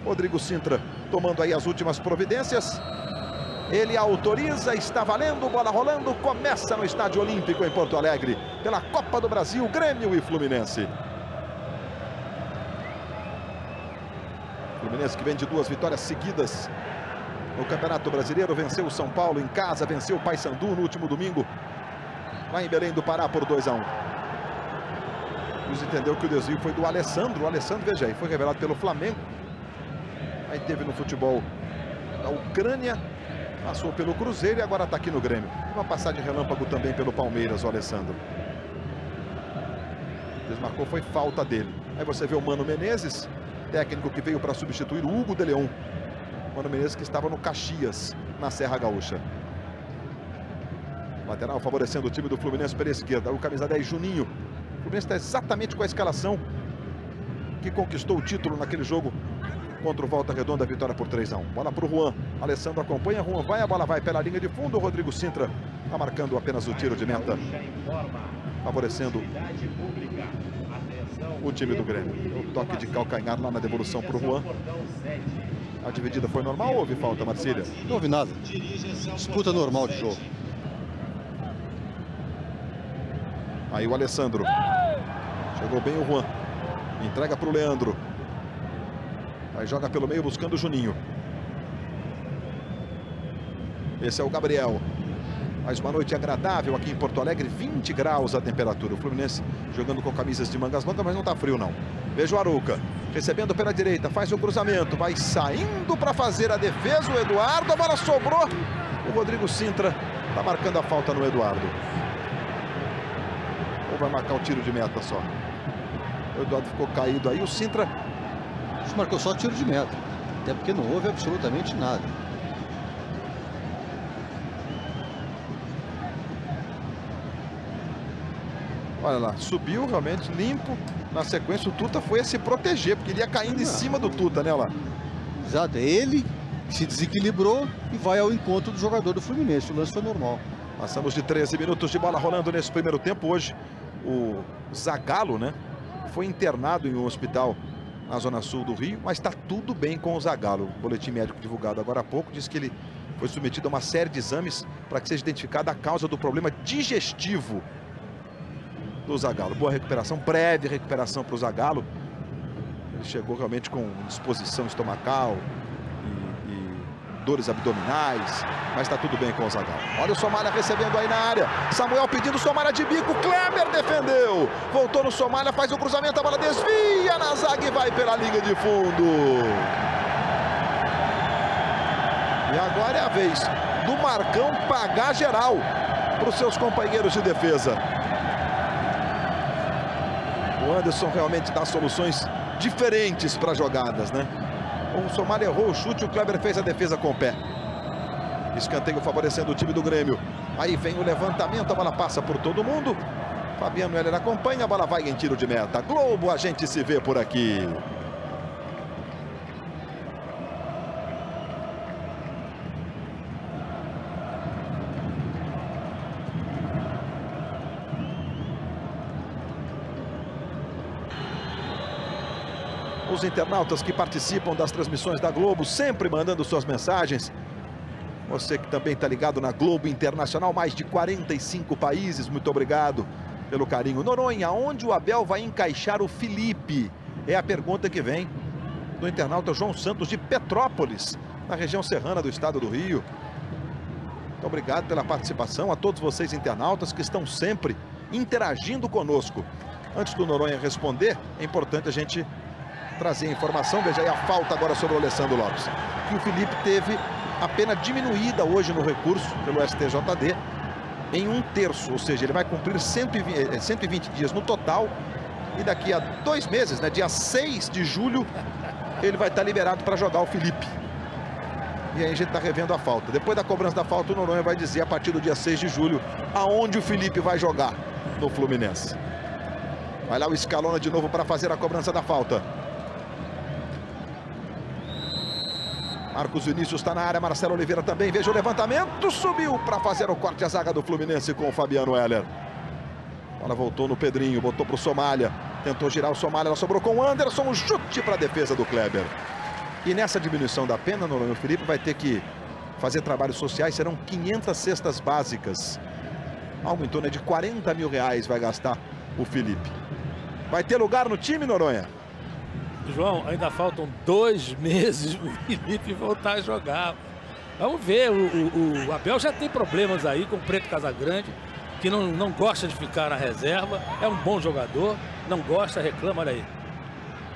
Rodrigo Sintra tomando aí as últimas providências. Ele autoriza, está valendo, bola rolando, começa no Estádio Olímpico em Porto Alegre, pela Copa do Brasil, Grêmio e Fluminense. Fluminense que vem de 2 vitórias seguidas no Campeonato Brasileiro, venceu o São Paulo em casa, venceu o Paysandu no último domingo, lá em Belém do Pará por 2-1. Luiz entendeu que o desvio foi do Alessandro. O Alessandro, veja aí, foi revelado pelo Flamengo. Aí teve no futebol da Ucrânia, passou pelo Cruzeiro e agora está aqui no Grêmio. Uma passagem relâmpago também pelo Palmeiras, o Alessandro. Desmarcou, foi falta dele. Aí você vê o Mano Menezes, técnico que veio para substituir o Hugo de Leon. Mano Menezes que estava no Caxias, na Serra Gaúcha. Lateral favorecendo o time do Fluminense pela esquerda. O camisa 10, Juninho. O Fluminense está exatamente com a escalação que conquistou o título naquele jogo contra o Volta Redonda, vitória por 3-1. Bola para o Juan. Alessandro acompanha. Juan vai, a bola vai pela linha de fundo. O Rodrigo Sintra está marcando apenas o tiro de meta, favorecendo o time do Grêmio. O toque de calcanhar lá na devolução para o Juan. A dividida foi normal ou houve falta, Marcília? Não houve nada. Disputa normal de jogo. Aí o Alessandro. Chegou bem o Juan. Entrega para o Leandro. Aí joga pelo meio buscando o Juninho. Esse é o Gabriel. Mais uma noite agradável aqui em Porto Alegre. 20 graus a temperatura. O Fluminense jogando com camisas de mangas longas, mas não está frio não. Veja o Arouca. Recebendo pela direita. Faz o cruzamento. Vai saindo para fazer a defesa. O Eduardo. A bola sobrou. O Rodrigo Sintra está marcando a falta no Eduardo. Ou vai marcar o tiro de meta só? O Eduardo ficou caído aí. O Sintra marcou só tiro de meta. Até porque não houve absolutamente nada. Olha lá, subiu realmente limpo. Na sequência o Tuta foi a se proteger, porque ele ia caindo em cima do Tuta, né, lá? Exato, ele se desequilibrou e vai ao encontro do jogador do Fluminense. O lance foi normal. Passamos de 13 minutos de bola rolando nesse primeiro tempo. Hoje o Zagallo, né, foi internado em um hospital na zona sul do Rio, mas está tudo bem com o Zagallo. O boletim médico divulgado agora há pouco diz que ele foi submetido a uma série de exames para que seja identificada a causa do problema digestivo do Zagallo. Boa recuperação, breve recuperação para o Zagallo. Ele chegou realmente com disposição estomacal e dores abdominais, mas está tudo bem com o Zagallo. Olha o Somália recebendo aí na área. Samuel pedindo, Somália de bico. Kleber defendeu. Voltou no Somália, faz o cruzamento, a bola desvia na zaga e vai pela linha de fundo. E agora é a vez do Marcão pagar geral para os seus companheiros de defesa. O Anderson realmente dá soluções diferentes para jogadas, né? O Somália errou o chute, o Kleber fez a defesa com o pé. Escanteio favorecendo o time do Grêmio. Aí vem o levantamento, a bola passa por todo mundo. Fabiano Heller acompanha, a bola vai em tiro de meta. Globo, a gente se vê por aqui. Os internautas que participam das transmissões da Globo, sempre mandando suas mensagens. Você que também está ligado na Globo Internacional, mais de 45 países, muito obrigado pelo carinho. Noronha, onde o Abel vai encaixar o Felipe? É a pergunta que vem do internauta João Santos de Petrópolis, na região serrana do estado do Rio. Muito obrigado pela participação a todos vocês internautas que estão sempre interagindo conosco. Antes do Noronha responder, é importante a gente trazer a informação. Veja aí a falta agora sobre o Alessandro Lopes, que o Felipe teve a pena diminuída hoje no recurso pelo STJD em 1/3, ou seja, ele vai cumprir 120 dias no total e daqui a 2 meses, né, dia 6 de julho, ele vai estar liberado para jogar o Felipe. E aí a gente está revendo a falta. Depois da cobrança da falta, o Noronha vai dizer a partir do dia 6 de julho aonde o Felipe vai jogar no Fluminense. Vai lá o Scalona de novo para fazer a cobrança da falta. Marcos Vinícius está na área, Marcelo Oliveira também. Veja o levantamento, subiu para fazer o corte à zaga do Fluminense com o Fabiano Heller. A bola voltou no Pedrinho, botou para o Somália. Tentou girar o Somália, ela sobrou com o Anderson. Um chute para a defesa do Kleber. E nessa diminuição da pena, Noronha, o Felipe vai ter que fazer trabalhos sociais. Serão 500 cestas básicas. Algo em torno de R$40 mil vai gastar o Felipe. Vai ter lugar no time, Noronha? João, ainda faltam 2 meses para o Felipe voltar a jogar. Vamos ver, o Abel já tem problemas aí com o Preto Casagrande, que não gosta de ficar na reserva. É um bom jogador, não gosta, reclama, olha aí.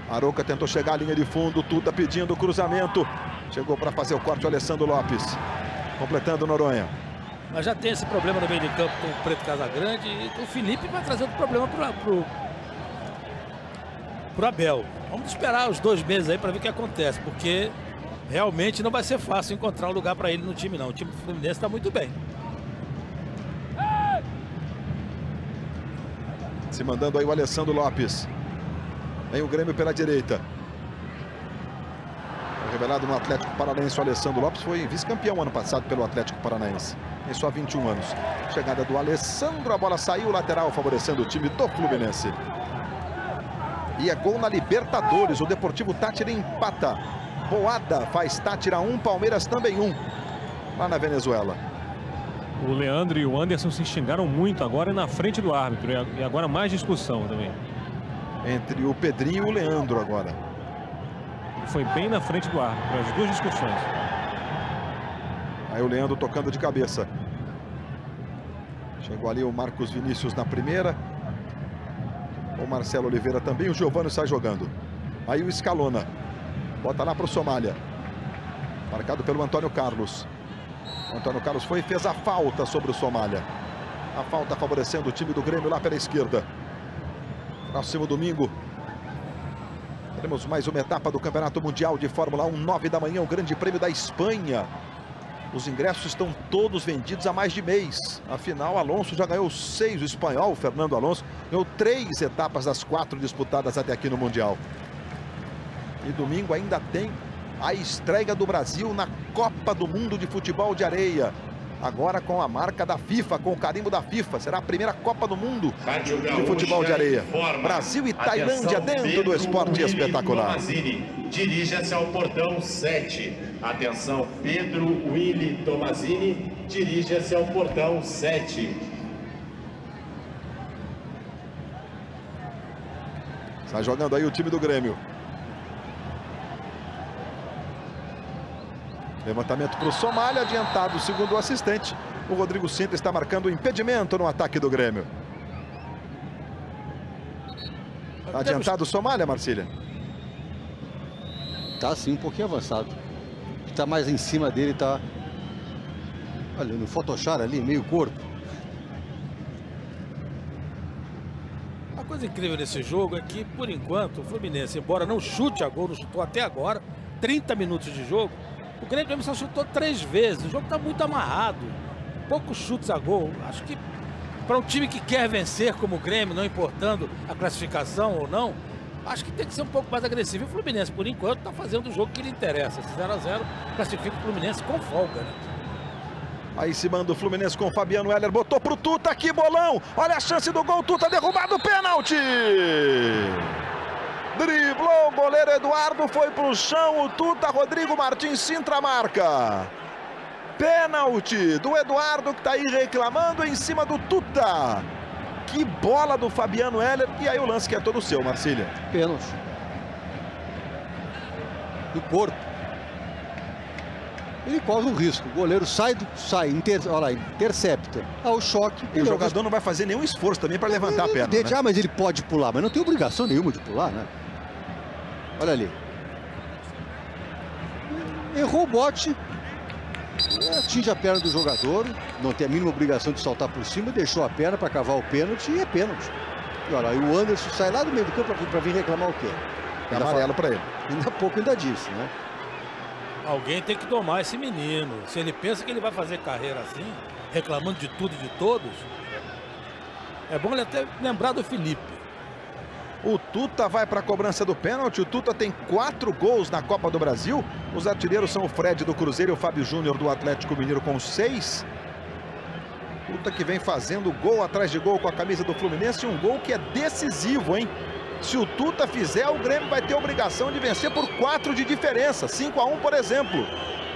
Arouca tentou chegar à linha de fundo, Tuta pedindo o cruzamento. Chegou para fazer o corte o Alessandro Lopes. Completando o Noronha. Mas já tem esse problema no meio de campo com o Preto Casagrande e o Felipe vai trazer outro problema pro Abel. Vamos esperar os 2 meses aí para ver o que acontece, porque realmente não vai ser fácil encontrar um lugar para ele no time, não. O time do Fluminense está muito bem. Se mandando aí o Alessandro Lopes. Vem o Grêmio pela direita. Revelado no Atlético Paranaense, o Alessandro Lopes foi vice-campeão ano passado pelo Atlético Paranaense. Tem só 21 anos. Chegada do Alessandro, a bola saiu lateral, favorecendo o time do Fluminense. E é gol na Libertadores. O Deportivo Táchira empata. Boada faz Táchira 1, Palmeiras também 1. Lá na Venezuela. O Leandro e o Anderson se xingaram muito agora na frente do árbitro. E agora mais discussão também. Entre o Pedrinho e o Leandro agora. Foi bem na frente do árbitro, as 2 discussões. Aí o Leandro tocando de cabeça. Chegou ali o Marcos Vinícius na primeira. O Marcelo Oliveira também. O Giovani sai jogando. Aí o Scalona. Bota lá para o Somália. Marcado pelo Antônio Carlos. O Antônio Carlos foi e fez a falta sobre o Somália. A falta favorecendo o time do Grêmio lá pela esquerda. Próximo domingo teremos mais uma etapa do Campeonato Mundial de Fórmula 1, 9 da manhã, o Grande Prêmio da Espanha. Os ingressos estão todos vendidos há mais de mês. Afinal, Alonso já ganhou 6, o espanhol, Fernando Alonso, ganhou 3 etapas das 4 disputadas até aqui no Mundial. E domingo ainda tem a estreia do Brasil na Copa do Mundo de Futebol de Areia. Agora com a marca da FIFA, com o carimbo da FIFA. Será a primeira Copa do Mundo de futebol de areia. Brasil e Tailândia dentro do esporte espetacular. Dirija-se ao portão 7. Atenção, Pedro Willy Tomazini, dirija-se ao portão 7. Está jogando aí o time do Grêmio. Levantamento para o Somália, adiantado segundo o assistente. O Rodrigo Sintra está marcando o impedimento no ataque do Grêmio. Tá adiantado o Somália, Marcília? Tá sim, um pouquinho avançado. Está mais em cima dele, tá. Olha, no Photoshop ali, meio corpo. A coisa incrível nesse jogo é que, por enquanto, o Fluminense, embora não chute a gol, não chutou até agora, 30 minutos de jogo, o Grêmio só chutou 3 vezes. O jogo está muito amarrado. Poucos chutes a gol. Acho que para um time que quer vencer como o Grêmio, não importando a classificação ou não, acho que tem que ser um pouco mais agressivo. E o Fluminense, por enquanto, está fazendo o jogo que lhe interessa. Esse 0 a 0 classifica o Fluminense com folga, né? Aí se manda o Fluminense com o Fabiano Heller. Botou pro Tuta, que bolão! Olha a chance do gol, Tuta derrubado, pênalti! Driblou o goleiro Eduardo, foi pro chão, o Tuta, Rodrigo Martins Sintra marca. Pênalti do Eduardo, que tá aí reclamando em cima do Tuta. Que bola do Fabiano Heller. E aí o lance que é todo seu, Marcília. Pênalti. Do corpo. Ele corre um risco. O goleiro olha lá, intercepta. Ao choque. E o jogador não vai fazer nenhum esforço também para levantar a perna, né? Ah, mas ele pode pular, mas não tem obrigação nenhuma de pular, né? Olha ali. Errou o bote. Atinge a perna do jogador. Não tem a mínima obrigação de saltar por cima. Deixou a perna para cavar o pênalti e é pênalti. E olha, e o Anderson sai lá do meio do campo para vir reclamar o quê? Ainda amarelo para ele. Ainda pouco ainda disse, né? Alguém tem que domar esse menino. Se ele pensa que ele vai fazer carreira assim, reclamando de tudo e de todos, é bom ele até lembrar do Felipe. O Tuta vai para a cobrança do pênalti. O Tuta tem 4 gols na Copa do Brasil. Os artilheiros são o Fred do Cruzeiro e o Fábio Júnior do Atlético Mineiro com 6. Tuta que vem fazendo gol atrás de gol com a camisa do Fluminense. Um gol que é decisivo, hein? Se o Tuta fizer, o Grêmio vai ter a obrigação de vencer por 4 de diferença. 5-1, por exemplo,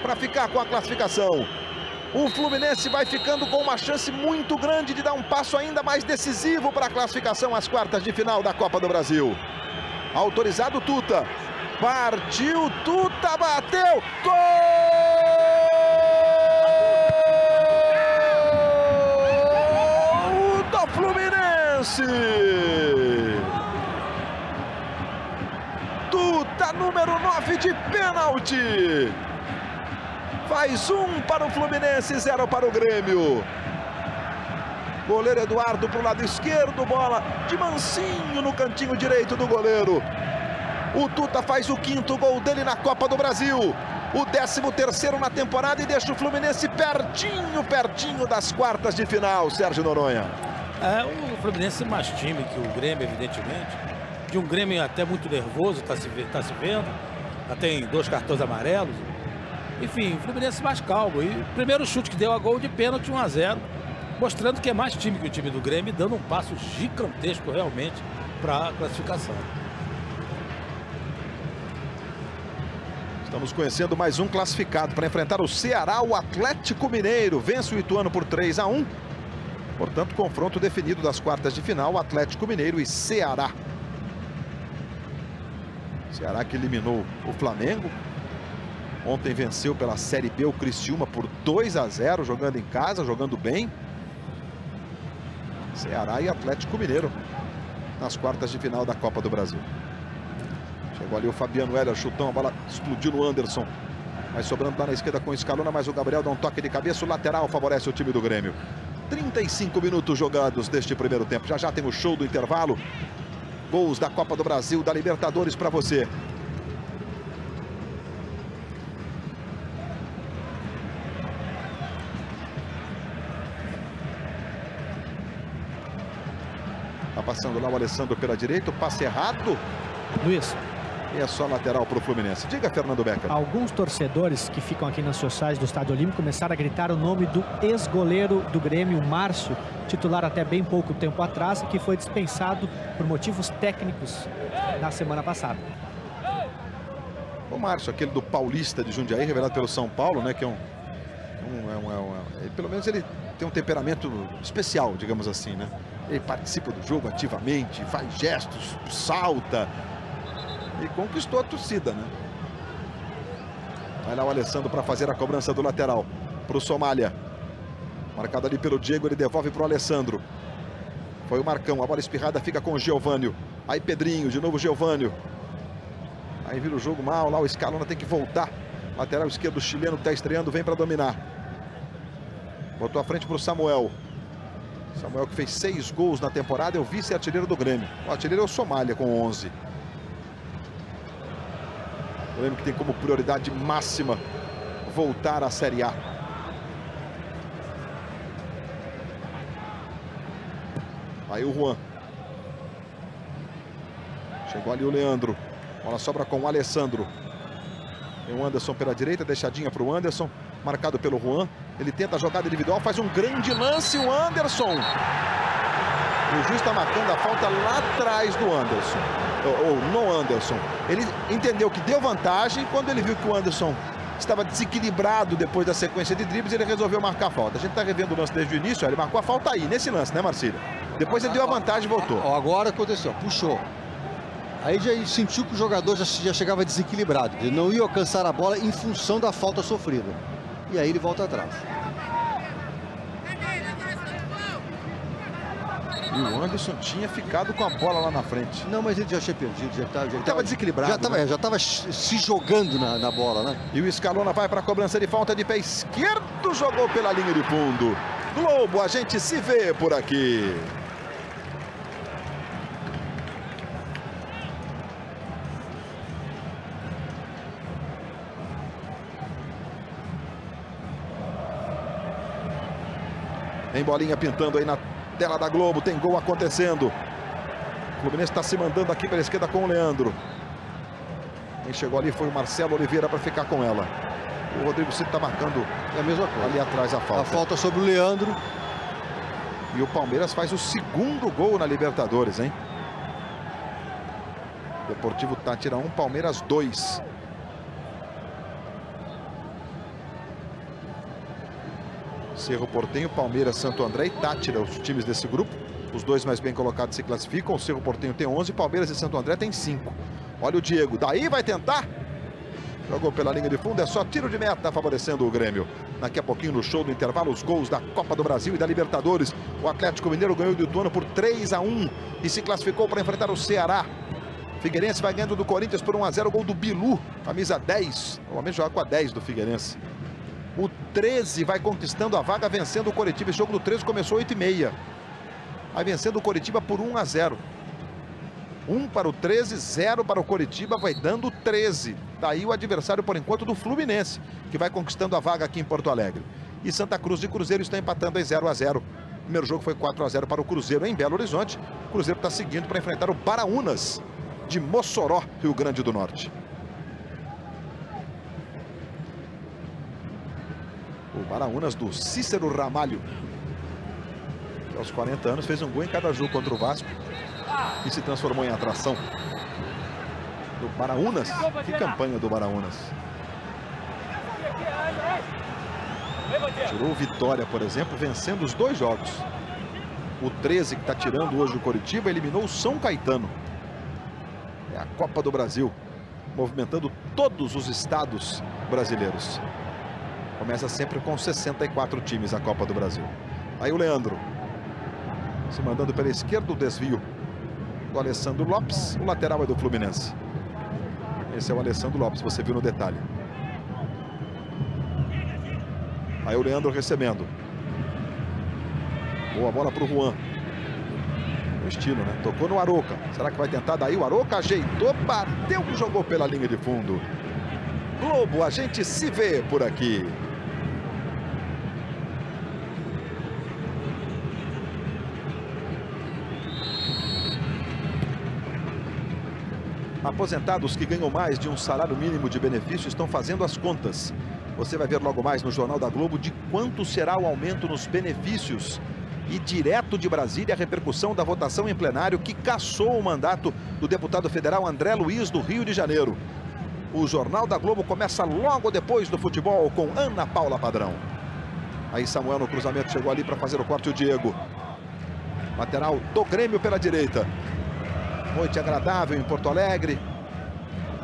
para ficar com a classificação. O Fluminense vai ficando com uma chance muito grande de dar um passo ainda mais decisivo para a classificação às quartas de final da Copa do Brasil. Autorizado Tuta. Partiu, Tuta, bateu. Gol do Fluminense. Tuta, número 9 de pênalti. Faz 1 para o Fluminense, 0 para o Grêmio. Goleiro Eduardo para o lado esquerdo, bola de mansinho no cantinho direito do goleiro. O Tuta faz o 5º gol dele na Copa do Brasil. O 13º na temporada e deixa o Fluminense pertinho das quartas de final, Sérgio Noronha. O Fluminense mais time que o Grêmio, evidentemente. De um Grêmio até muito nervoso, tá se vendo. Já tem 2 cartões amarelos. Enfim, o Fluminense mais calmo. E o primeiro chute que deu a gol de pênalti, 1-0. Mostrando que é mais time que o time do Grêmio, dando um passo gigantesco realmente para a classificação. Estamos conhecendo mais um classificado para enfrentar o Ceará, o Atlético Mineiro. Vence o Ituano por 3-1. Portanto, confronto definido das quartas de final, Atlético Mineiro e Ceará. Ceará que eliminou o Flamengo. Ontem venceu pela Série B o Criciúma por 2-0, jogando em casa, jogando bem. Ceará e Atlético Mineiro nas quartas de final da Copa do Brasil. Chegou ali o Fabiano Heller, chutão, a bola explodiu no Anderson. Vai sobrando lá na esquerda com o Scalona, mas o Gabriel dá um toque de cabeça, o lateral favorece o time do Grêmio. 35 minutos jogados deste primeiro tempo. Já tem o show do intervalo. Gols da Copa do Brasil, da Libertadores para você. Tá passando lá o Alessandro pela direita, o passe errado. Luiz. E é só lateral para o Fluminense. Diga, Fernando Becker. Alguns torcedores que ficam aqui nas sociais do Estádio Olímpico começaram a gritar o nome do ex-goleiro do Grêmio, Márcio, titular até bem pouco tempo atrás, que foi dispensado por motivos técnicos na semana passada. O Márcio, aquele do Paulista de Jundiaí, revelado pelo São Paulo, né? Que é pelo menos ele tem um temperamento especial, digamos assim, né? Ele participa do jogo ativamente, faz gestos, salta. E conquistou a torcida, né? Vai lá o Alessandro para fazer a cobrança do lateral para o Somália. Marcado ali pelo Diego, ele devolve para o Alessandro. Foi o Marcão, a bola espirrada fica com o Geovânio. Aí Pedrinho, de novo Geovânio. Aí vira o jogo mal, lá o Scalona tem que voltar. Lateral esquerdo chileno que está estreando, vem para dominar. Botou a frente para o Samuel. Samuel que fez 6 gols na temporada, é o vice-artilheiro do Grêmio. O artilheiro é o Somália com 11. O Grêmio que tem como prioridade máxima voltar à Série A. Aí o Juan. Chegou ali o Leandro. Bola sobra com o Alessandro. Tem o Anderson pela direita, deixadinha para o Anderson. Marcado pelo Juan. Ele tenta a jogada individual, faz um grande lance, o Anderson. O juiz está marcando a falta lá atrás do Anderson. Ou no Anderson. Ele entendeu que deu vantagem. Quando ele viu que o Anderson estava desequilibrado depois da sequência de dribles, ele resolveu marcar a falta. A gente está revendo o lance desde o início. Ele marcou a falta aí, nesse lance, né, Marcílio? Depois ele deu a vantagem e voltou. Agora aconteceu, puxou. Aí já sentiu que o jogador já chegava desequilibrado. Ele não ia alcançar a bola em função da falta sofrida. E aí ele volta atrás. E o Anderson tinha ficado com a bola lá na frente. Não, mas ele já tinha perdido. Já estava desequilibrado. Já estava se jogando na bola, né? E o Scalona vai para a cobrança de falta de pé esquerdo. Jogou pela linha de fundo. Globo, a gente se vê por aqui. Tem bolinha pintando aí na tela da Globo, tem gol acontecendo. O Fluminense está se mandando aqui pela esquerda com o Leandro. Quem chegou ali foi o Marcelo Oliveira para ficar com ela. O Rodrigo Cito está marcando a mesma coisa. Ali atrás a falta. A falta sobre o Leandro. E o Palmeiras faz o segundo gol na Libertadores, hein? Deportivo Táchira 1, Palmeiras 2. Cerro Porteño, Palmeiras, Santo André e Táchira, os times desse grupo. Os dois mais bem colocados se classificam. O Cerro Porteño tem 11, Palmeiras e Santo André tem 5. Olha o Diego, daí vai tentar. Jogou pela linha de fundo, é só tiro de meta favorecendo o Grêmio. Daqui a pouquinho no show do intervalo, os gols da Copa do Brasil e da Libertadores. O Atlético Mineiro ganhou do Ituano por 3-1 e se classificou para enfrentar o Ceará. Figueirense vai ganhando do Corinthians por 1-0, gol do Bilu, camisa 10. Normalmente joga com a 10 do Figueirense. O 13 vai conquistando a vaga, vencendo o Coritiba. Esse jogo do 13 começou 8h30. Vai vencendo o Coritiba por 1-0. 1 para o 13, 0 para o Coritiba, vai dando 13. Daí o adversário, por enquanto, do Fluminense, que vai conquistando a vaga aqui em Porto Alegre. E Santa Cruz e Cruzeiro estão empatando em 0-0. O primeiro jogo foi 4-0 para o Cruzeiro em Belo Horizonte. O Cruzeiro está seguindo para enfrentar o Baraunas de Mossoró, Rio Grande do Norte. O Baraunas do Cícero Ramalho, que aos 40 anos fez um gol em cada jogo contra o Vasco e se transformou em atração do Baraunas. Que campanha do Baraunas. Tirou Vitória, por exemplo, vencendo os 2 jogos. O 13, que está tirando hoje o Coritiba, eliminou o São Caetano. É a Copa do Brasil, movimentando todos os estados brasileiros. Começa sempre com 64 times a Copa do Brasil. Aí o Leandro, se mandando pela esquerda, o desvio do Alessandro Lopes. O lateral é do Fluminense. Esse é o Alessandro Lopes, você viu no detalhe. Aí o Leandro recebendo. Boa bola para o Juan. O estilo, né? Tocou no Arouca. Será que vai tentar daí? O Arouca ajeitou, bateu e jogou pela linha de fundo. Globo, a gente se vê por aqui. Aposentados que ganham mais de um salário mínimo de benefício estão fazendo as contas. Você vai ver logo mais no Jornal da Globo de quanto será o aumento nos benefícios. E direto de Brasília, a repercussão da votação em plenário que cassou o mandato do deputado federal André Luiz do Rio de Janeiro. O Jornal da Globo começa logo depois do futebol com Ana Paula Padrão. Aí Samuel no cruzamento chegou ali para fazer o corte, o Diego. Lateral do Grêmio pela direita. Noite agradável em Porto Alegre.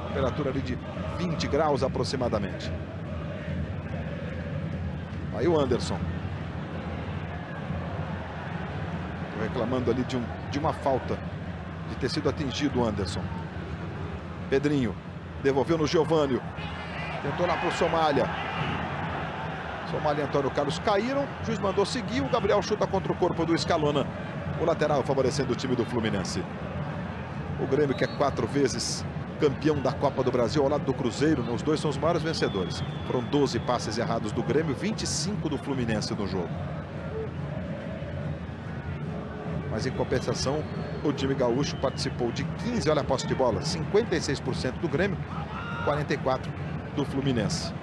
Temperatura ali de 20 graus aproximadamente. Aí o Anderson. Tô reclamando ali de uma falta. De ter sido atingido o Anderson. Pedrinho. Devolveu no Giovânio. Tentou lá para o Somália. Somália e Antônio Carlos caíram. O juiz mandou seguir. O Gabriel chuta contra o corpo do Scalona. O lateral favorecendo o time do Fluminense. O Grêmio, que é 4 vezes campeão da Copa do Brasil ao lado do Cruzeiro, os dois são os maiores vencedores. Foram 12 passes errados do Grêmio, 25 do Fluminense no jogo. Mas em compensação, o time gaúcho participou de 15, olha a posse de bola, 56% do Grêmio, 44% do Fluminense.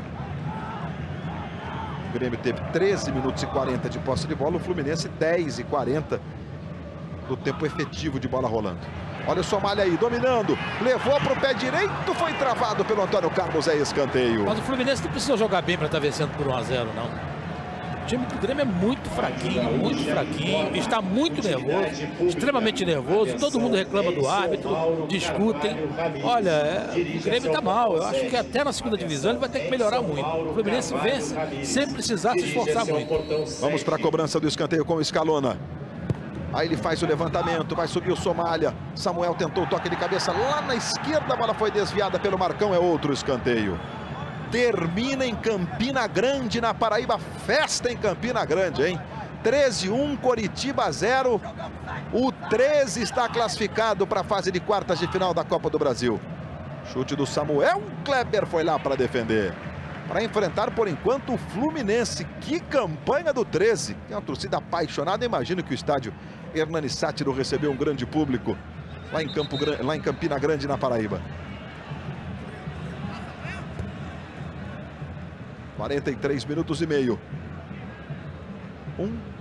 O Grêmio teve 13 minutos e 40 de posse de bola, o Fluminense 10 e 40 do tempo efetivo de bola rolando. Olha o Somália aí, dominando, levou para o pé direito, foi travado pelo Antônio Carlos, é escanteio. Mas o Fluminense não precisa jogar bem para estar vencendo por 1-0, não. O time do Grêmio é muito fraquinho, está muito nervoso, extremamente nervoso, todo mundo reclama do árbitro, discutem. Olha, o Grêmio está mal, eu acho que até na segunda divisão ele vai ter que melhorar muito. O Fluminense vence sem precisar se esforçar muito. Vamos para a cobrança do escanteio com o Scalona. Aí ele faz o levantamento, vai subir o Somália. Samuel tentou o toque de cabeça lá na esquerda, a bola foi desviada pelo Marcão, é outro escanteio. Termina em Campina Grande, na Paraíba, festa em Campina Grande, hein? 13-1, Coritiba 0. O 13 está classificado para a fase de quartas de final da Copa do Brasil. Chute do Samuel, Kleber foi lá para defender. Para enfrentar, por enquanto, o Fluminense. Que campanha do 13. Tem uma torcida apaixonada. Imagino que o estádio Hernani Sátiro recebeu um grande público lá em Campina Grande, na Paraíba. 43 minutos e meio.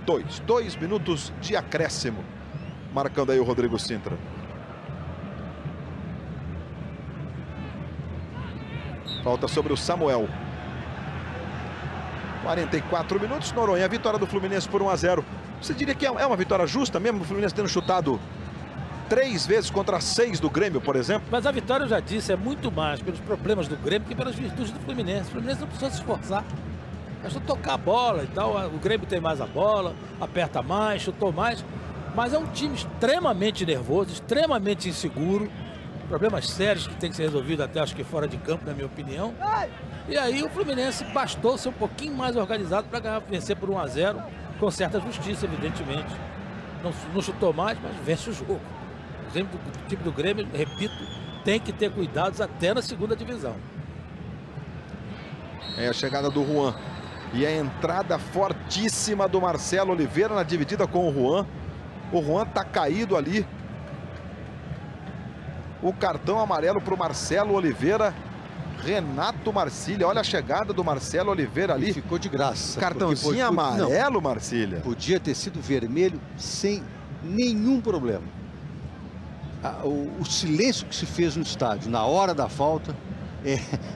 2 minutos de acréscimo. Marcando aí o Rodrigo Sintra. Falta sobre o Samuel. 44 minutos, Noronha, a vitória do Fluminense por 1 a 0. Você diria que é uma vitória justa mesmo, o Fluminense tendo chutado 3 vezes contra 6 do Grêmio, por exemplo? Mas a vitória, eu já disse, é muito mais pelos problemas do Grêmio que pelas virtudes do Fluminense. O Fluminense não precisa se esforçar. É só tocar a bola e tal. O Grêmio tem mais a bola, aperta mais, chutou mais. Mas é um time extremamente nervoso, extremamente inseguro. Problemas sérios que tem que ser resolvidos até, acho que fora de campo, na minha opinião. E aí o Fluminense bastou ser um pouquinho mais organizado para vencer por 1 a 0, com certa justiça, evidentemente. Não chutou mais, mas vence o jogo. O time do Grêmio, repito, tem que ter cuidados até na segunda divisão. É a chegada do Juan. E a entrada fortíssima do Marcelo Oliveira na dividida com o Juan. O Juan tá caído ali. O cartão amarelo para o Marcelo Oliveira. Renato Marcília, olha a chegada do Marcelo Oliveira ali. E ficou de graça. Cartãozinho amarelo, Marcília. Podia ter sido vermelho sem nenhum problema. O silêncio que se fez no estádio na hora da falta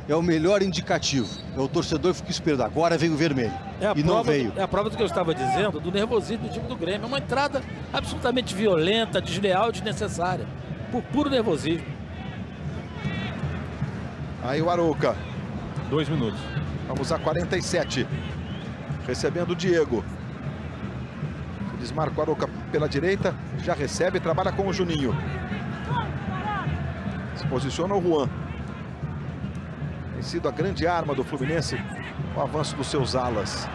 é o melhor indicativo. O torcedor fica esperando, agora vem o vermelho. E não veio. É a prova do que eu estava dizendo, do nervosismo do time do Grêmio. É uma entrada absolutamente violenta, desleal e desnecessária. Por puro nervosismo. Aí o Arouca. 2 minutos. Vamos a 47. Recebendo o Diego. Desmarca o Arouca pela direita. Já recebe, trabalha com o Juninho. Se posiciona o Juan. Tem sido a grande arma do Fluminense, o avanço dos seus alas.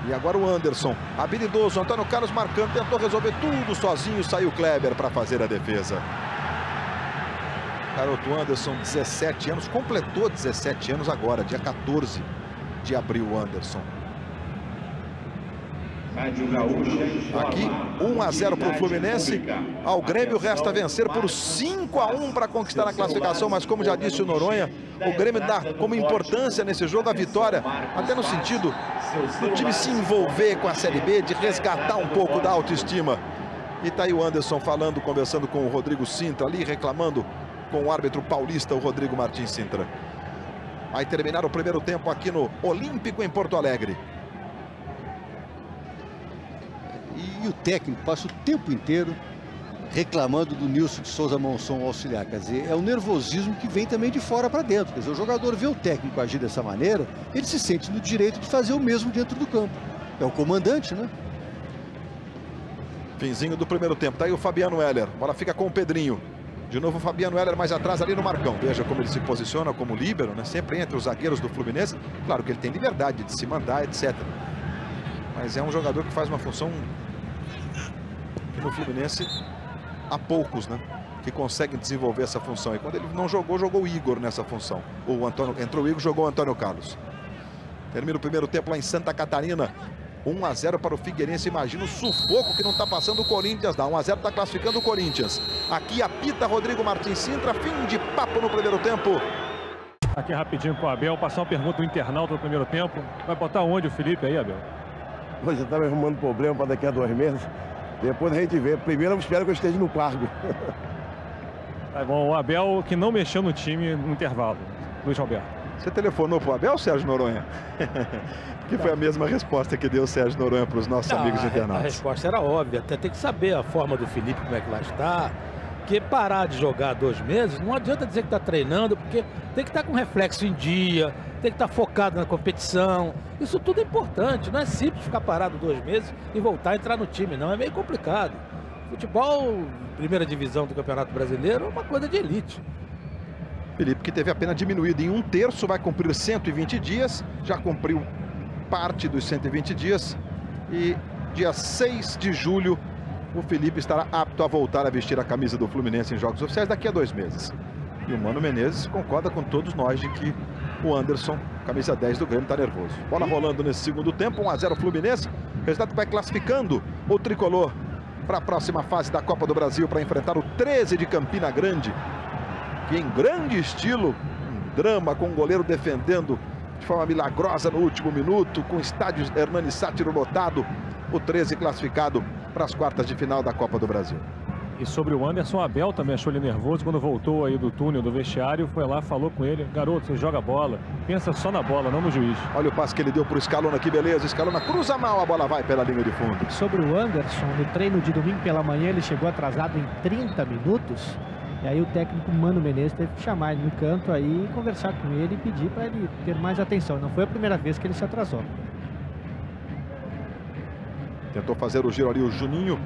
E agora o Anderson, habilidoso, Antônio Carlos marcando, tentou resolver tudo sozinho, saiu Kleber para fazer a defesa. Garoto Anderson, 17 anos, completou 17 anos agora, dia 14 de abril, Anderson. Aqui, 1 a 0 para o Fluminense. Ao Grêmio resta vencer por 5 a 1 para conquistar a classificação, mas como já disse o Noronha, o Grêmio dá como importância nesse jogo a vitória, até no sentido do time se envolver com a Série B, de resgatar um pouco da autoestima. E tá aí o Anderson falando, conversando com o Rodrigo Sintra ali, reclamando com o árbitro paulista, o Rodrigo Martins Sintra. Vai terminar o primeiro tempo aqui no Olímpico em Porto Alegre. E o técnico passa o tempo inteiro reclamando do Nilson de Souza Monson, auxiliar. Quer dizer, é o nervosismo que vem também de fora para dentro. Quer dizer, o jogador vê o técnico agir dessa maneira, ele se sente no direito de fazer o mesmo dentro do campo. É o comandante, né? Finzinho do primeiro tempo. Tá aí o Fabiano Heller. Bola fica com o Pedrinho. De novo o Fabiano Heller mais atrás ali no Marcão. Veja como ele se posiciona como líbero, né? Sempre entre os zagueiros do Fluminense. Claro que ele tem liberdade de se mandar, etc. Mas é um jogador que faz uma função que no Fluminense há poucos, né? Que conseguem desenvolver essa função. E quando ele não jogou, jogou o Igor nessa função. Entrou o Igor, jogou o Antônio Carlos. Termina o primeiro tempo lá em Santa Catarina. 1 a 0 para o Figueirense. Imagina o sufoco que não está passando o Corinthians. Dá 1 a 0, está classificando o Corinthians. Aqui apita Rodrigo Martins Sintra. Fim de papo no primeiro tempo. Aqui rapidinho com o Abel. Passar uma pergunta do internauta no primeiro tempo. Vai botar onde o Felipe aí, Abel? Hoje está me arrumando problema para daqui a 2 meses. Depois a gente vê. Primeiro eu espero que eu esteja no cargo. Tá bom, o Abel que não mexeu no time no intervalo. Luiz Roberto. Você telefonou para o Abel, Sérgio Noronha? Que foi a mesma resposta que deu o Sérgio Noronha para os nossos amigos internautas. A resposta era óbvia. Até tem que saber a forma do Felipe, como é que lá está. Porque parar de jogar 2 meses, não adianta dizer que está treinando, porque tem que estar com reflexo em dia, tem que estar focado na competição. Isso tudo é importante. Não é simples ficar parado 2 meses e voltar a entrar no time, não. É meio complicado. Futebol, primeira divisão do Campeonato Brasileiro, é uma coisa de elite. Felipe, que teve a pena diminuída em 1/3, vai cumprir 120 dias. Já cumpriu parte dos 120 dias. E dia 6 de julho, o Felipe estará apto a voltar a vestir a camisa do Fluminense em jogos oficiais daqui a 2 meses. E o Mano Menezes concorda com todos nós de que o Anderson, camisa 10 do Grêmio, está nervoso. Bola rolando nesse segundo tempo, 1 a 0 Fluminense. Resultado que vai classificando o tricolor para a próxima fase da Copa do Brasil, para enfrentar o 13 de Campina Grande, que em grande estilo, um drama com o goleiro defendendo de forma milagrosa no último minuto, com o estádio Hernani Sátiro lotado, o 13 classificado para as quartas de final da Copa do Brasil. E sobre o Anderson, o Abel também achou ele nervoso quando voltou aí do túnel do vestiário, foi lá, falou com ele: garoto, você joga bola, pensa só na bola, não no juiz. Olha o passe que ele deu para o Scalona, que beleza, Scalona cruza mal, a bola vai pela linha de fundo. Sobre o Anderson, no treino de domingo pela manhã, ele chegou atrasado em 30 minutos. E aí o técnico Mano Menezes teve que chamar ele no canto aí, conversar com ele e pedir para ele ter mais atenção. Não foi a primeira vez que ele se atrasou. Tentou fazer o giro ali o Juninho.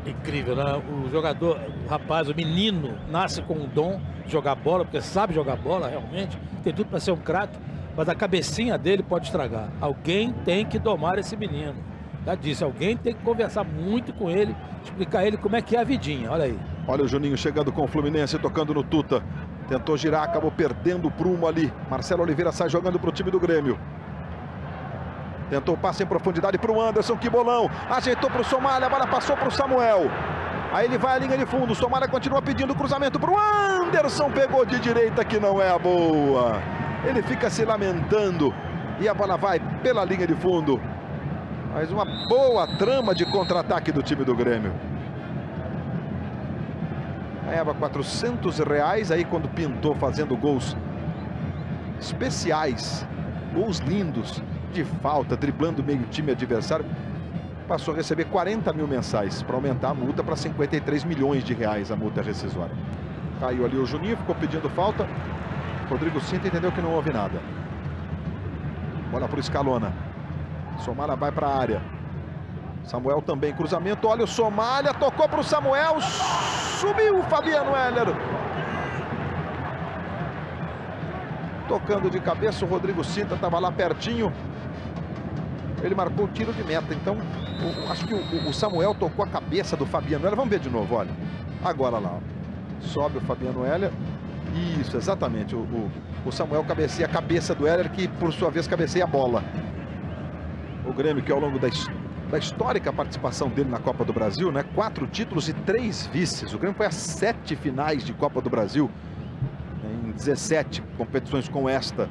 Incrível, né? O jogador, o rapaz, o menino, nasce com um dom de jogar bola, porque sabe jogar bola realmente, tem tudo para ser um craque, mas a cabecinha dele pode estragar. Alguém tem que domar esse menino. Já disse, alguém tem que conversar muito com ele, explicar a ele como é que é a vidinha, olha aí. Olha o Juninho chegando com o Fluminense, tocando no Tuta. Tentou girar, acabou perdendo o prumo ali. Marcelo Oliveira sai jogando para o time do Grêmio. Tentou passe em profundidade para o Anderson, que bolão. Ajeitou para o Somália, a bola passou para o Samuel. Aí ele vai à linha de fundo, o Somália continua pedindo cruzamento para o Anderson. Pegou de direita, que não é a boa. Ele fica se lamentando e a bola vai pela linha de fundo. Mas uma boa trama de contra-ataque do time do Grêmio. Ganhava R$400 aí quando pintou fazendo gols especiais, gols lindos, de falta, driblando meio time adversário. Passou a receber 40 mil mensais para aumentar a multa para 53 milhões de reais, a multa rescisória. Caiu ali o Juninho, ficou pedindo falta. Rodrigo Sinta entendeu que não houve nada. Bola para o Scalona. Somália vai para a área. Samuel também, cruzamento, olha o Somália, tocou para o Samuel, subiu o Fabiano Heller. Tocando de cabeça, o Rodrigo Sinta estava lá pertinho. Ele marcou o tiro de meta, então acho que o Samuel tocou a cabeça do Fabiano Heller. Vamos ver de novo, olha. Agora lá, ó. Sobe o Fabiano Heller. Isso, exatamente. O Samuel cabeceia a cabeça do Heller, que por sua vez cabeceia a bola. O Grêmio, que ao longo da histórica participação dele na Copa do Brasil, né? 4 títulos e 3 vices. O Grêmio foi a 7 finais de Copa do Brasil, em 17 competições com esta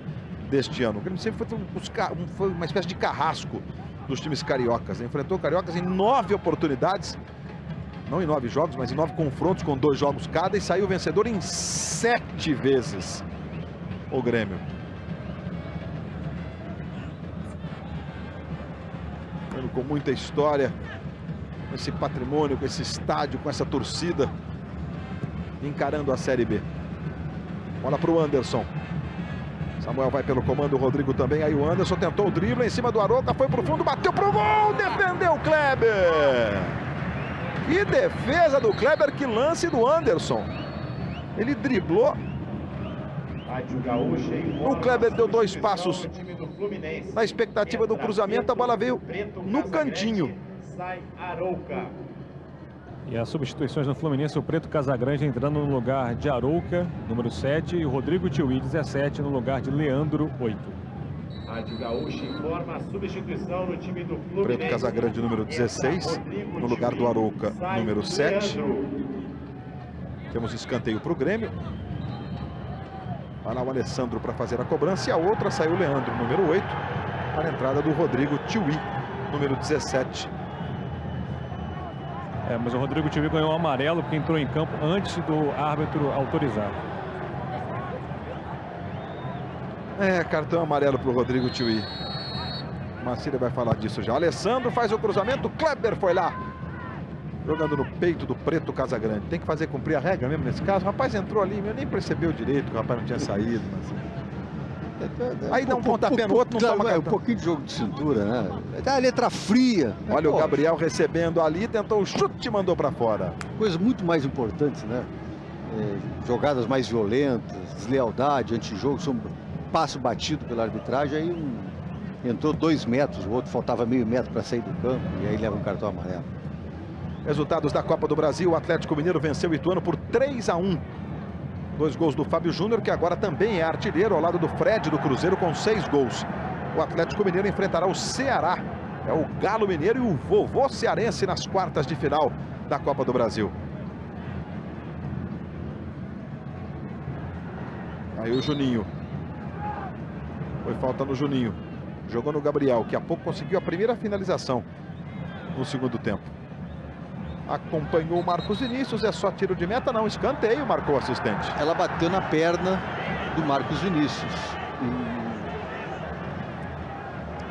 deste ano. O Grêmio sempre foi uma espécie de carrasco dos times cariocas. Enfrentou cariocas em 9 oportunidades, não em 9 jogos, mas em 9 confrontos com 2 jogos cada, e saiu vencedor em 7 vezes o Grêmio. Com muita história, com esse patrimônio, com esse estádio, com essa torcida, encarando a Série B. Bola para o Anderson. Samuel vai pelo comando, o Rodrigo também. Aí o Anderson tentou o drible em cima do Arouca, foi para o fundo, bateu para o gol, defendeu o Kleber. Que defesa do Kleber, que lance do Anderson. Ele driblou. O Kleber deu 2 passos na expectativa do cruzamento, a bola veio no cantinho. E as substituições no Fluminense, o Preto Casagrande entrando no lugar de Arouca, número 7, e o Rodrigo Tiuí, 17, no lugar de Leandro, 8. Rádio Gaúcha informa a substituição no time do Fluminense. Preto Casagrande, número 16, no lugar do Arouca, número 7. Temos escanteio para o Grêmio. Vai lá o Alessandro para fazer a cobrança, e a outra saiu o Leandro, número 8, para a entrada do Rodrigo Tiuí, número 17. Mas o Rodrigo Tiuí ganhou um amarelo porque entrou em campo antes do árbitro autorizar. Cartão amarelo para o Rodrigo Tiuí. Macília vai falar disso já. Alessandro faz o cruzamento, Kleber foi lá, jogando no peito do Preto Casagrande. Tem que fazer cumprir a regra mesmo nesse caso. O rapaz entrou ali, eu nem percebeu direito que o rapaz não tinha saído. Mas... Aí dá um pontapé no outro, não toma cartão. Um pouquinho de jogo de cintura, né? Dá a letra fria. Olha o Gabriel recebendo ali, tentou o chute e mandou para fora. Coisas muito mais importantes, né? Jogadas mais violentas, deslealdade, antijogo, são passo batido pela arbitragem, aí entrou 2 metros, o outro faltava meio metro para sair do campo, e aí leva um cartão amarelo. Resultados da Copa do Brasil, o Atlético Mineiro venceu o Ituano por 3-1. 2 gols do Fábio Júnior, que agora também é artilheiro, ao lado do Fred do Cruzeiro, com 6 gols. O Atlético Mineiro enfrentará o Ceará. É o Galo Mineiro e o vovô cearense nas quartas de final da Copa do Brasil. Aí o Juninho. Foi falta no Juninho. Jogou no Gabriel, que há pouco conseguiu a primeira finalização no segundo tempo. Acompanhou o Marcos Vinícius, é só tiro de meta, não, escanteio, marcou o assistente. Ela bateu na perna do Marcos Vinícius.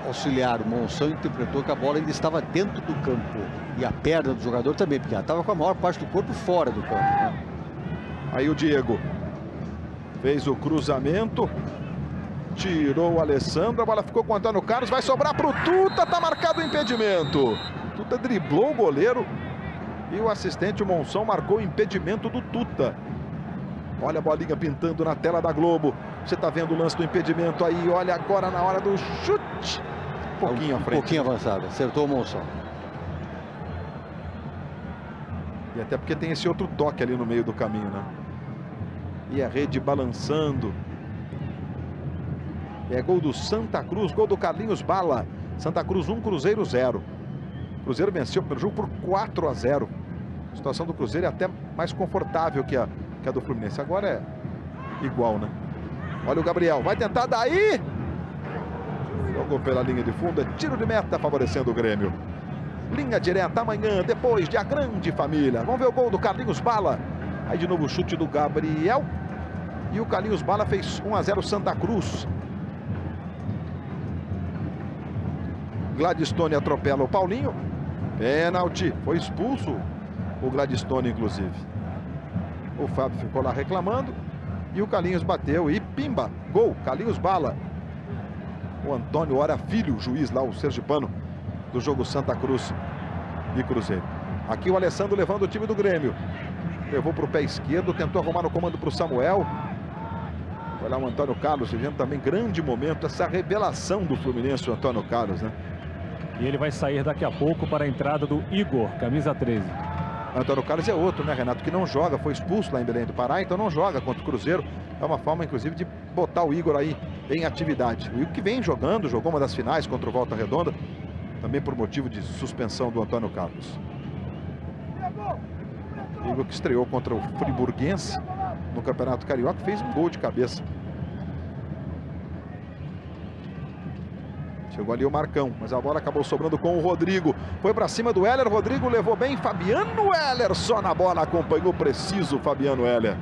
O auxiliar, o Monção, interpretou que a bola ainda estava dentro do campo. E a perna do jogador também, porque ela estava com a maior parte do corpo fora do campo, né? Aí o Diego fez o cruzamento, tirou o Alessandro, a bola ficou com o Antônio Carlos, vai sobrar para o Tuta, tá marcado o impedimento. O Tuta driblou o goleiro e o assistente, o Monção, marcou o impedimento do Tuta. Olha a bolinha pintando na tela da Globo. Você tá vendo o lance do impedimento aí, olha agora na hora do chute. Um pouquinho à frente. Um pouquinho avançado, acertou o Monção. E até porque tem esse outro toque ali no meio do caminho, né? E a rede balançando. É gol do Santa Cruz, gol do Carlinhos Bala. Santa Cruz 1, Cruzeiro 0. Cruzeiro venceu o primeiro jogo por 4-0. A situação do Cruzeiro é até mais confortável que a do Fluminense. Agora é igual, né? Olha o Gabriel, vai tentar daí. Jogou pela linha de fundo, é tiro de meta favorecendo o Grêmio. Linha direta amanhã, depois de A Grande Família. Vamos ver o gol do Carlinhos Bala. Aí de novo o chute do Gabriel. E o Carlinhos Bala fez 1-0 Santa Cruz. Gladstone atropela o Paulinho. Pênalti. Foi expulso o Gladstone, inclusive. O Fábio ficou lá reclamando. E o Carlinhos bateu e pimba. Gol. Carlinhos Bala. O Antônio Ora Filho, juiz lá, o sergipano, do jogo Santa Cruz e Cruzeiro. Aqui o Alessandro levando o time do Grêmio. Levou para o pé esquerdo, tentou arrumar o comando para o Samuel. Olha o Antônio Carlos vivendo também grande momento, essa revelação do Fluminense, o Antônio Carlos, né? E ele vai sair daqui a pouco para a entrada do Igor, camisa 13. Antônio Carlos é outro, né, Renato, que não joga, foi expulso lá em Belém do Pará, então não joga contra o Cruzeiro. É uma forma, inclusive, de botar o Igor aí em atividade. O Igor que vem jogando, jogou uma das finais contra o Volta Redonda, também por motivo de suspensão do Antônio Carlos. Igor que estreou contra o Friburguense no Campeonato Carioca, fez um gol de cabeça. Chegou ali o Marcão, mas a bola acabou sobrando com o Rodrigo. Foi para cima do Heller, Rodrigo levou bem, Fabiano Heller só na bola, acompanhou preciso o Fabiano Heller.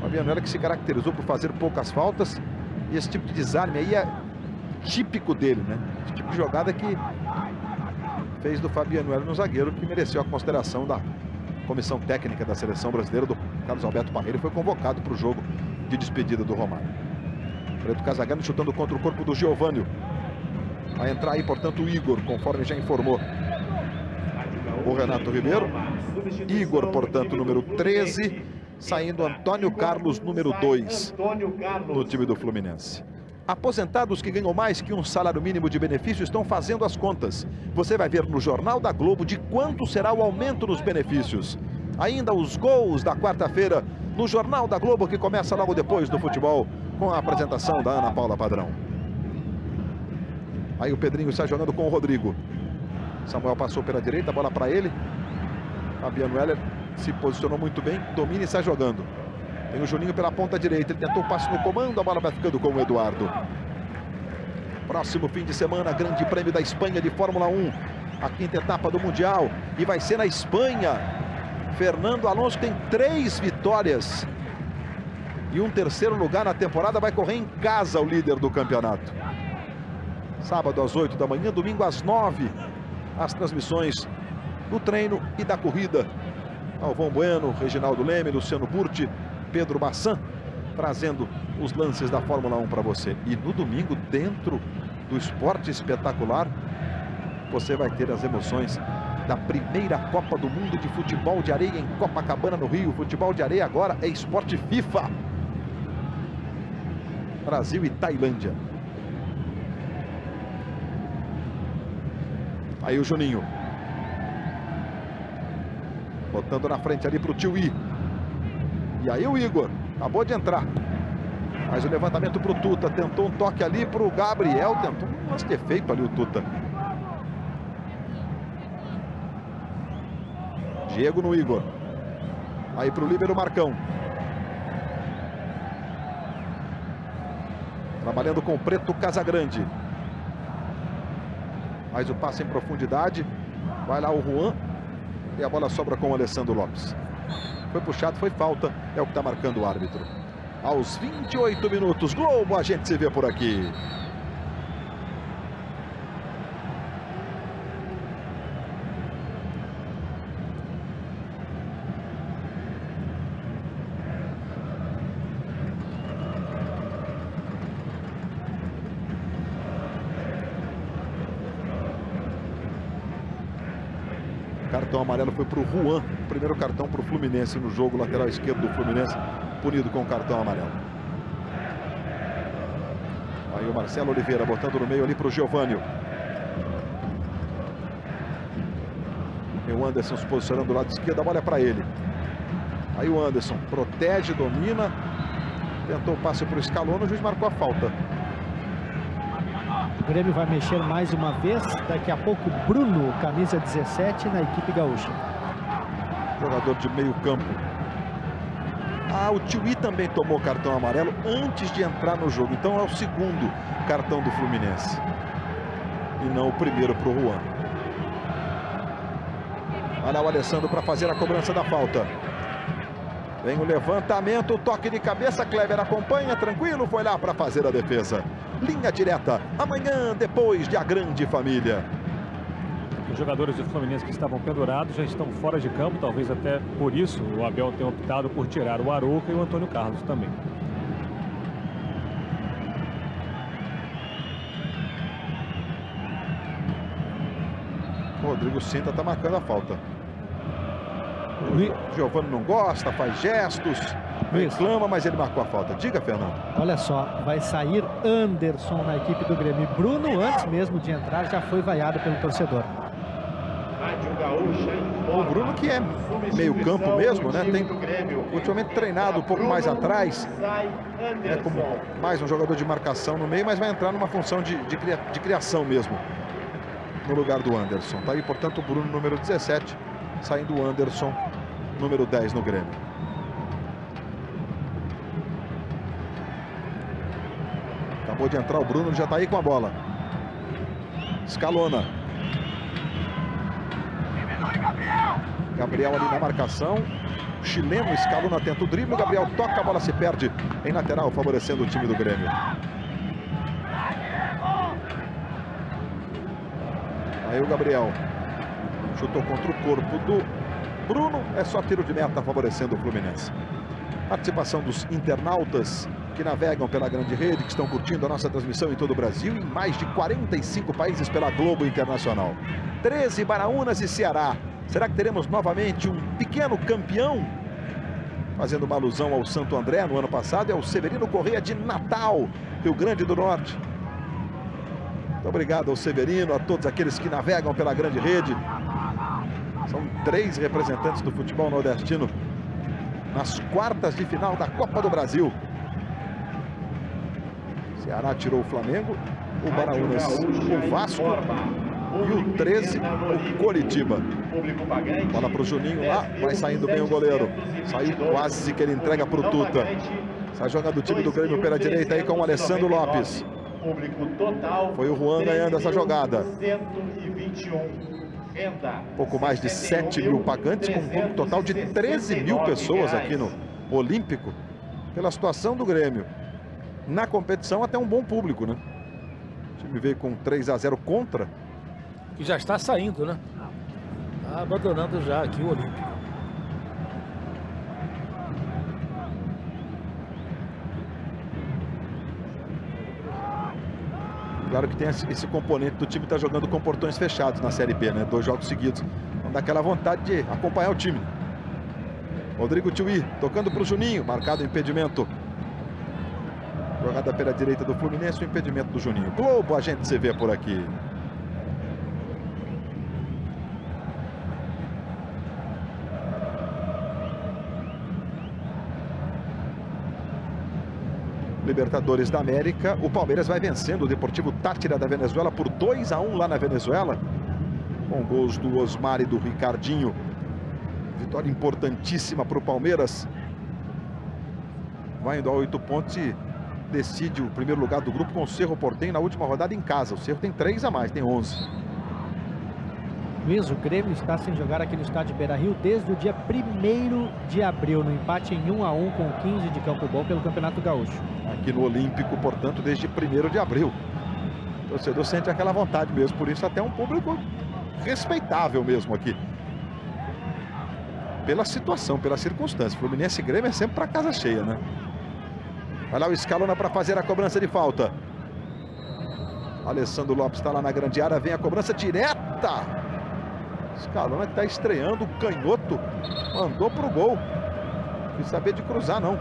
Fabiano Heller que se caracterizou por fazer poucas faltas, e esse tipo de desarme aí é típico dele, né? Esse tipo de jogada que fez do Fabiano Heller no zagueiro, que mereceu a consideração da comissão técnica da seleção brasileira, do Carlos Alberto Parreira, e foi convocado para o jogo de despedida do Romário. Preto Casagrande chutando contra o corpo do Giovânio. Vai entrar aí, portanto, o Igor, conforme já informou o Renato Ribeiro. Igor, portanto, número 13. Saindo Antônio Carlos, número 2, no time do Fluminense. Aposentados que ganham mais que um salário mínimo de benefício estão fazendo as contas. Você vai ver no Jornal da Globo de quanto será o aumento nos benefícios. Ainda os gols da quarta-feira no Jornal da Globo, que começa logo depois do futebol, com a apresentação da Ana Paula Padrão. Aí o Pedrinho sai jogando com o Rodrigo. Samuel passou pela direita, a bola para ele. Fabiano Heller se posicionou muito bem, domina e sai jogando. Tem o Juninho pela ponta direita, ele tentou o passe no comando, a bola vai ficando com o Eduardo. Próximo fim de semana, Grande Prêmio da Espanha de Fórmula 1. A quinta etapa do Mundial, e vai ser na Espanha. Fernando Alonso tem 3 vitórias e um terceiro lugar na temporada, vai correr em casa o líder do campeonato. Sábado às 8 da manhã, domingo às 9, as transmissões do treino e da corrida. Alvão Bueno, Reginaldo Leme, Luciano Burti, Pedro Bassan, trazendo os lances da Fórmula 1 para você. E no domingo, dentro do Esporte Espetacular, você vai ter as emoções da primeira Copa do Mundo de Futebol de Areia em Copacabana, no Rio. Futebol de areia agora é esporte FIFA. Brasil e Tailândia. Aí o Juninho. Botando na frente ali para o Tiuí. E aí o Igor. Acabou de entrar. Mas o levantamento para o Tuta. Tentou um toque ali para o Gabriel. Tentou um lance de efeito ali o Tuta. Diego no Igor. Aí para o líbero Marcão. Trabalhando com o Preto Casagrande. Mais o passe em profundidade. Vai lá o Juan. E a bola sobra com o Alessandro Lopes. Foi puxado, foi falta, é o que está marcando o árbitro. Aos 28 minutos, Globo, a gente se vê por aqui. Cartão amarelo foi para o Juan, primeiro cartão para o Fluminense no jogo, lateral esquerdo do Fluminense, punido com cartão amarelo. Aí o Marcelo Oliveira botando no meio ali para o Giovânio. E o Anderson se posicionando do lado esquerdo, a bola é para ele. Aí o Anderson protege, domina, tentou o passe para o Scaloni, o juiz marcou a falta. O Grêmio vai mexer mais uma vez. Daqui a pouco, Bruno, camisa 17, na equipe gaúcha. Jogador de meio campo. Ah, o Tiuí também tomou cartão amarelo antes de entrar no jogo. Então é o segundo cartão do Fluminense. E não o primeiro para o Juan. Olha o Alessandro para fazer a cobrança da falta. Vem o levantamento, o toque de cabeça. Kleber acompanha, tranquilo, foi lá para fazer a defesa. Linha direta, amanhã, depois de A Grande Família. Os jogadores do Fluminense que estavam pendurados já estão fora de campo, talvez até por isso o Abel tenha optado por tirar o Arouca e o Antônio Carlos também. O Rodrigo Sinta está marcando a falta. O Giovânio não gosta, faz gestos, reclama, mas ele marcou a falta. Diga, Fernando. Olha só, vai sair Anderson na equipe do Grêmio. Bruno, antes mesmo de entrar, já foi vaiado pelo torcedor. O Bruno, que é meio campo mesmo, né? Tem ultimamente treinado um pouco mais atrás. É como mais um jogador de marcação no meio, mas vai entrar numa função de criação mesmo, no lugar do Anderson. Tá aí, portanto, o Bruno, número 17, saindo o Anderson, número 10 no Grêmio. Acabou de entrar o Bruno, já está aí com a bola. Scalona. Gabriel ali na marcação. O chileno Scalona tenta o drible. O Gabriel toca, a bola se perde em lateral, favorecendo o time do Grêmio. Aí o Gabriel chutou contra o corpo do Bruno. É só tiro de meta, favorecendo o Fluminense. Participação dos internautas que navegam pela grande rede, que estão curtindo a nossa transmissão em todo o Brasil, em mais de 45 países pela Globo Internacional. 13 Baraunas e Ceará. Será que teremos novamente um pequeno campeão? Fazendo uma alusão ao Santo André no ano passado, é o Severino Correia de Natal, Rio Grande do Norte. Muito obrigado ao Severino, a todos aqueles que navegam pela grande rede. São 3 representantes do futebol nordestino nas quartas de final da Copa do Brasil. Ceará tirou o Flamengo, o Baraunas o Vasco e o 13 o Coritiba. Bola para o Juninho lá, vai saindo bem o goleiro. Saiu quase que ele entrega para o Tuta. Sai jogando o time do Grêmio pela direita aí com o Alessandro Lopes. Foi o Juan ganhando essa jogada. Pouco mais de 7 mil pagantes, com um público total de 13 mil pessoas aqui no Olímpico. Pela situação do Grêmio na competição, até um bom público, né? O time veio com 3-0 contra. Que já está saindo, né? Está abandonando já aqui o Olímpico. Claro que tem esse componente do time estar jogando com portões fechados na Série B, né? 2 jogos seguidos. Então dá aquela vontade de acompanhar o time. Rodrigo Tiuí tocando para o Juninho, marcado o impedimento. Jogada pela direita do Fluminense, o impedimento do Juninho. Globo, a gente se vê por aqui. Libertadores da América, o Palmeiras vai vencendo o Deportivo Táchira da Venezuela por 2-1 lá na Venezuela, com gols do Osmar e do Ricardinho. Vitória importantíssima para o Palmeiras. Vai indo a 8 pontos e decide o primeiro lugar do grupo com o Cerro Porteño na última rodada em casa. O Cerro tem 3 a mais, tem 11. Luiz, o Grêmio está sem jogar aqui no estádio Beira-Rio desde o dia 1º de abril, no empate em 1-1 com 15 de Campo Bom pelo Campeonato Gaúcho. Aqui no Olímpico, portanto, desde 1º de abril. O torcedor sente aquela vontade mesmo, por isso até um público respeitável mesmo aqui. Pela situação, pela circunstância. Fluminense e Grêmio é sempre para casa cheia, né? Vai lá o Scalona para fazer a cobrança de falta. Alessandro Lopes está lá na grande área, vem a cobrança direta. Scalona que está estreando, o canhoto mandou para o gol. Não quis saber de cruzar, não.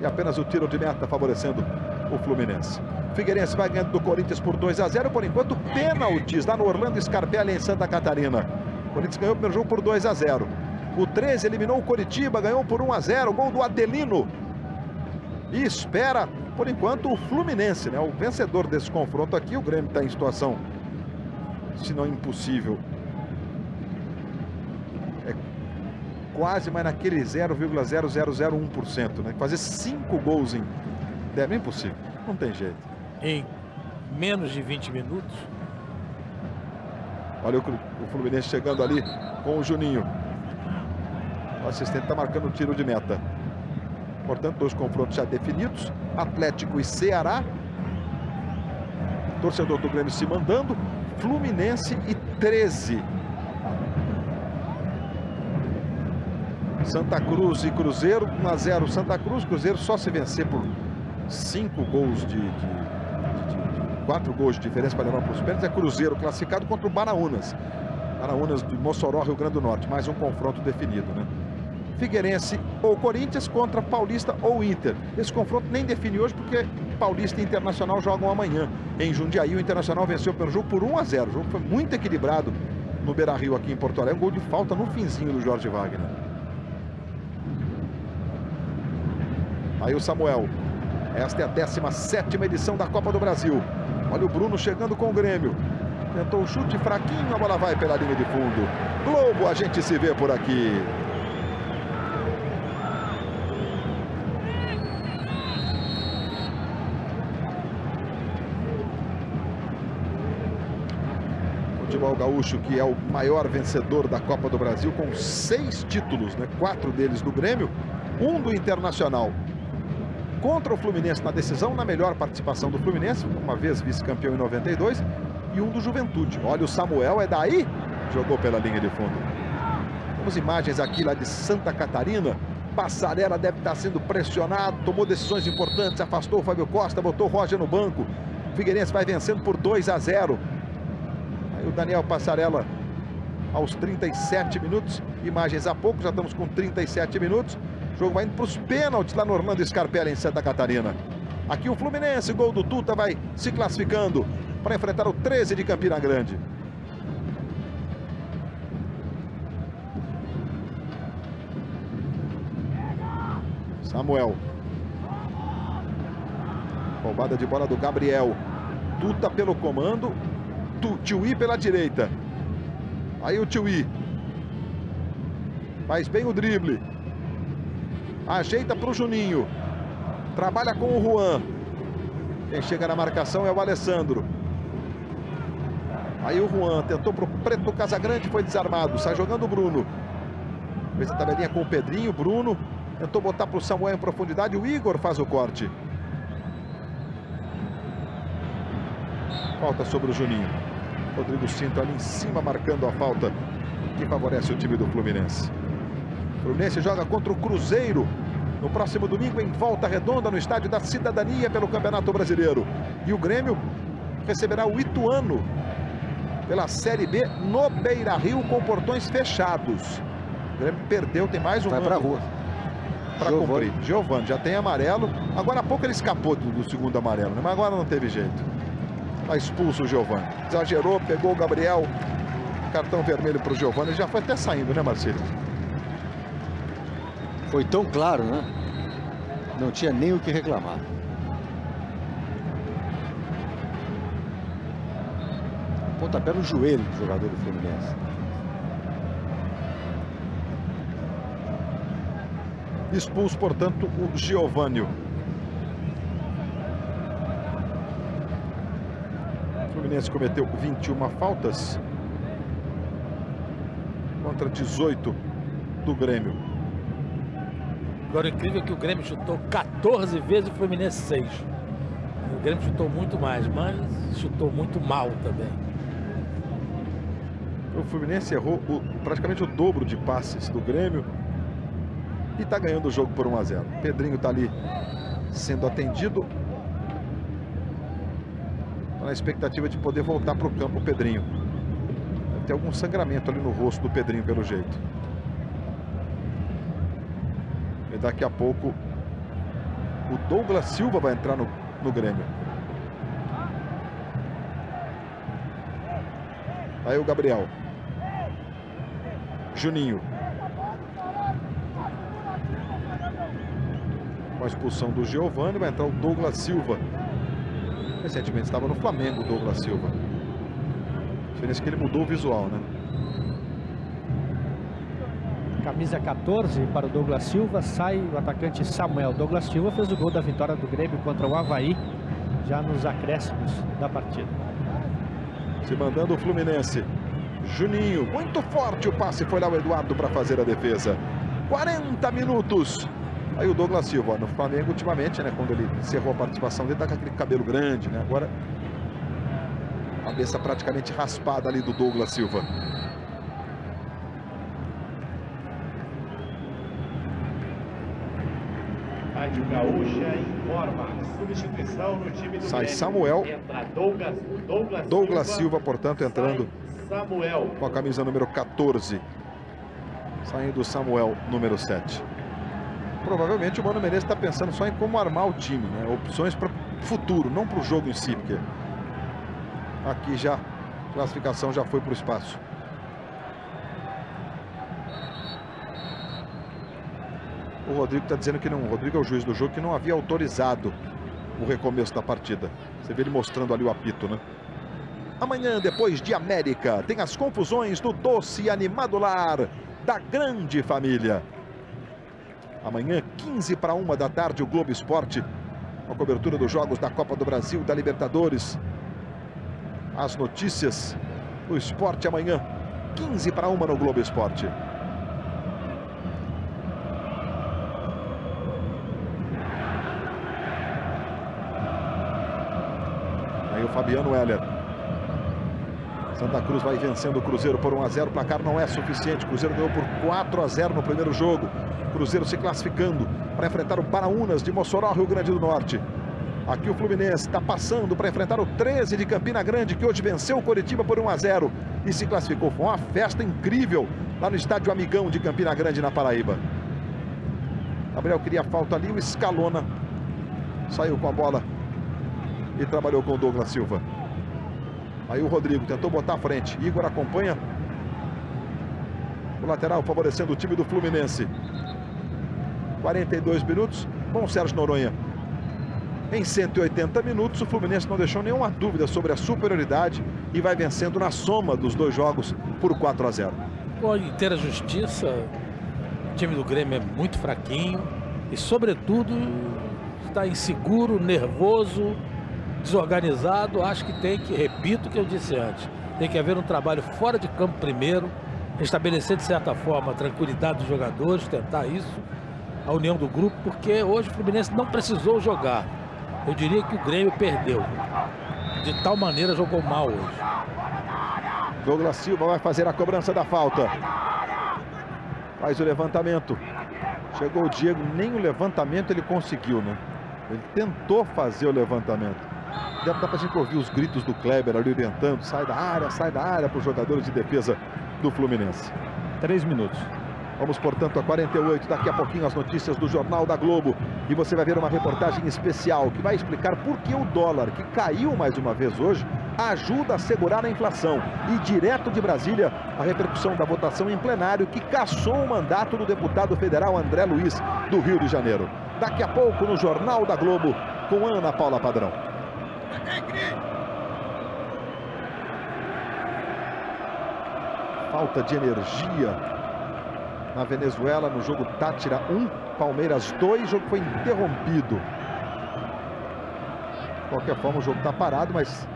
E apenas o tiro de meta favorecendo o Fluminense. Figueirense vai ganhando do Corinthians por 2-0. Por enquanto, pênaltis lá no Orlando Scarpelli em Santa Catarina. O Corinthians ganhou o primeiro jogo por 2-0. O 13 eliminou o Coritiba, ganhou por 1-0. Gol do Adelino. E espera, por enquanto, o Fluminense, né? O vencedor desse confronto aqui. O Grêmio está em situação, se não impossível. É quase, mas naquele 0,0001%, né? Fazer 5 gols em... É impossível, não tem jeito. Em menos de 20 minutos. Olha o Fluminense chegando ali com o Juninho. O assistente está marcando o tiro de meta. Portanto, 2 confrontos já definidos. Atlético e Ceará. Torcedor do Grêmio se mandando. Fluminense e 13. Santa Cruz e Cruzeiro, 1-0 Santa Cruz. Cruzeiro só se vencer por 5 gols 4 gols de diferença para levar para os pênaltis. É Cruzeiro classificado contra o Baraunas. Baraunas de Mossoró, Rio Grande do Norte. Mais um confronto definido, né? Figueirense ou Corinthians contra Paulista ou Inter. Esse confronto nem define hoje porque Paulista e Internacional jogam amanhã. Em Jundiaí, o Internacional venceu pelo jogo por 1-0. O jogo foi muito equilibrado no Beira-Rio aqui em Porto Alegre. Um gol de falta no finzinho do Jorge Wagner. Aí o Samuel. Esta é a 17ª edição da Copa do Brasil. Olha o Bruno chegando com o Grêmio. Tentou o chute fraquinho, a bola vai pela linha de fundo. Globo, a gente se vê por aqui. Futebol gaúcho, que é o maior vencedor da Copa do Brasil, com 6 títulos, né? 4 deles do Grêmio, 1 do Internacional. Contra o Fluminense na decisão, na melhor participação do Fluminense, uma vez vice-campeão em 92, e 1 do Juventude. Olha o Samuel, é daí, jogou pela linha de fundo. Temos imagens aqui lá de Santa Catarina. Passarela deve estar sendo pressionado, tomou decisões importantes, afastou o Fábio Costa, botou o Roger no banco. O Figueirense vai vencendo por 2-0. Aí o Daniel Passarela aos 37 minutos. Imagens há pouco, já estamos com 37 minutos. O jogo vai indo para os pênaltis lá no Orlando Scarpelli em Santa Catarina. Aqui o Fluminense, gol do Tuta, vai se classificando para enfrentar o 13 de Campina Grande. Samuel. Roubada de bola do Gabriel. Tuta pelo comando. Tiuí pela direita. Aí o Tiuí. Faz bem o drible. Ajeita para o Juninho. Trabalha com o Juan. Quem chega na marcação é o Alessandro. Aí o Juan tentou para o Preto Casagrande, foi desarmado. Sai jogando o Bruno. Fez a tabelinha com o Pedrinho. Bruno tentou botar para o Samuel em profundidade. O Igor faz o corte. Falta sobre o Juninho. Rodrigo Cinto ali em cima marcando a falta que favorece o time do Fluminense. O Fluminense joga contra o Cruzeiro no próximo domingo em Volta Redonda, no Estádio da Cidadania, pelo Campeonato Brasileiro. E o Grêmio receberá o Ituano pela Série B no Beira-Rio com portões fechados. O Grêmio perdeu, tem mais um vai para a rua para cumprir. Giovani já tem amarelo. Agora há pouco ele escapou do segundo amarelo, né? Mas agora não teve jeito. Está expulso o Giovani. Exagerou, pegou o Gabriel. Cartão vermelho para o Giovani. Já foi até saindo, né, Marcelo? Foi tão claro, né? Não tinha nem o que reclamar. Pontapé no joelho do jogador do Fluminense. Expulso, portanto, o Giovani. Fluminense cometeu 21 faltas contra 18 do Grêmio. Agora, o incrível é que o Grêmio chutou 14 vezes e o Fluminense 6. O Grêmio chutou muito mais, mas chutou muito mal também. O Fluminense errou praticamente o dobro de passes do Grêmio e está ganhando o jogo por 1 a 0. Pedrinho está ali sendo atendido. Tá na expectativa de poder voltar para o campo o Pedrinho. Deve ter algum sangramento ali no rosto do Pedrinho, pelo jeito. E daqui a pouco o Douglas Silva vai entrar no Grêmio. Aí o Gabriel. Juninho. Com a expulsão do Giovani, vai entrar o Douglas Silva. Recentemente estava no Flamengo o Douglas Silva. A diferença é que ele mudou o visual, né? Camisa 14 para o Douglas Silva, sai o atacante Samuel. Douglas Silva fez o gol da vitória do Grêmio contra o Avaí, já nos acréscimos da partida. Se mandando o Fluminense. Juninho, muito forte o passe, foi lá o Eduardo para fazer a defesa. 40 minutos. Aí o Douglas Silva, no Flamengo ultimamente, né, quando ele encerrou a participação dele, tá com aquele cabelo grande, né? Agora, cabeça praticamente raspada ali do Douglas Silva. Rádio Gaúcha informa. Substituição no time do Sai Grêmio. Samuel. Entra Douglas Silva, portanto, entrando Samuel. com a camisa número 14. Saindo o Samuel, número 7. Provavelmente o Mano Menezes está pensando só em como armar o time, né? Opções para o futuro, não para o jogo em si, porque aqui já a classificação já foi para o espaço. O Rodrigo está dizendo que não. O Rodrigo é o juiz do jogo, que não havia autorizado o recomeço da partida. Você vê ele mostrando ali o apito, né? Amanhã, depois de América, tem as confusões do doce e animado lar da grande família. Amanhã, 15 para 1 da tarde, o Globo Esporte, com a cobertura dos jogos da Copa do Brasil, da Libertadores. As notícias do esporte amanhã, 15 para 1 no Globo Esporte. Aí o Fabiano Heller. Santa Cruz vai vencendo o Cruzeiro por 1 a 0. O placar não é suficiente. O Cruzeiro ganhou por 4 a 0 no primeiro jogo. Cruzeiro se classificando para enfrentar o Paraunas de Mossoró, Rio Grande do Norte. Aqui o Fluminense está passando para enfrentar o 13 de Campina Grande, que hoje venceu o Coritiba por 1 a 0 e se classificou. Foi uma festa incrível lá no estádio Amigão de Campina Grande, na Paraíba. Gabriel queria falta ali, o Escalona saiu com a bola e trabalhou com o Douglas Silva. Aí o Rodrigo tentou botar à frente. Igor acompanha. O lateral favorecendo o time do Fluminense. 42 minutos. Bom, Sérgio Noronha. Em 180 minutos, o Fluminense não deixou nenhuma dúvida sobre a superioridade e vai vencendo na soma dos dois jogos por 4 a 0. Com inteira justiça, o time do Grêmio é muito fraquinho e, sobretudo, está inseguro, nervoso, desorganizado. Acho que tem que, repito o que eu disse antes, tem que haver um trabalho fora de campo primeiro, estabelecer de certa forma a tranquilidade dos jogadores, tentar isso, a união do grupo, porque hoje o Fluminense não precisou jogar. Eu diria que o Grêmio perdeu. De tal maneira jogou mal hoje. Douglas Silva vai fazer a cobrança da falta. Faz o levantamento. Chegou o Diego, nem o levantamento ele conseguiu, né? Ele tentou fazer o levantamento. Dá pra gente ouvir os gritos do Kleber ali orientando. Sai da área para os jogadores de defesa do Fluminense. 3 minutos. Vamos, portanto, a 48. Daqui a pouquinho as notícias do Jornal da Globo. E você vai ver uma reportagem especial que vai explicar por que o dólar, que caiu mais uma vez hoje, ajuda a segurar a inflação. E direto de Brasília, a repercussão da votação em plenário que cassou o mandato do deputado federal André Luiz, do Rio de Janeiro. Daqui a pouco no Jornal da Globo, com Ana Paula Padrão. Falta de energia na Venezuela, no jogo Táchira 1, Palmeiras 2, o jogo foi interrompido. De qualquer forma, o jogo está parado, mas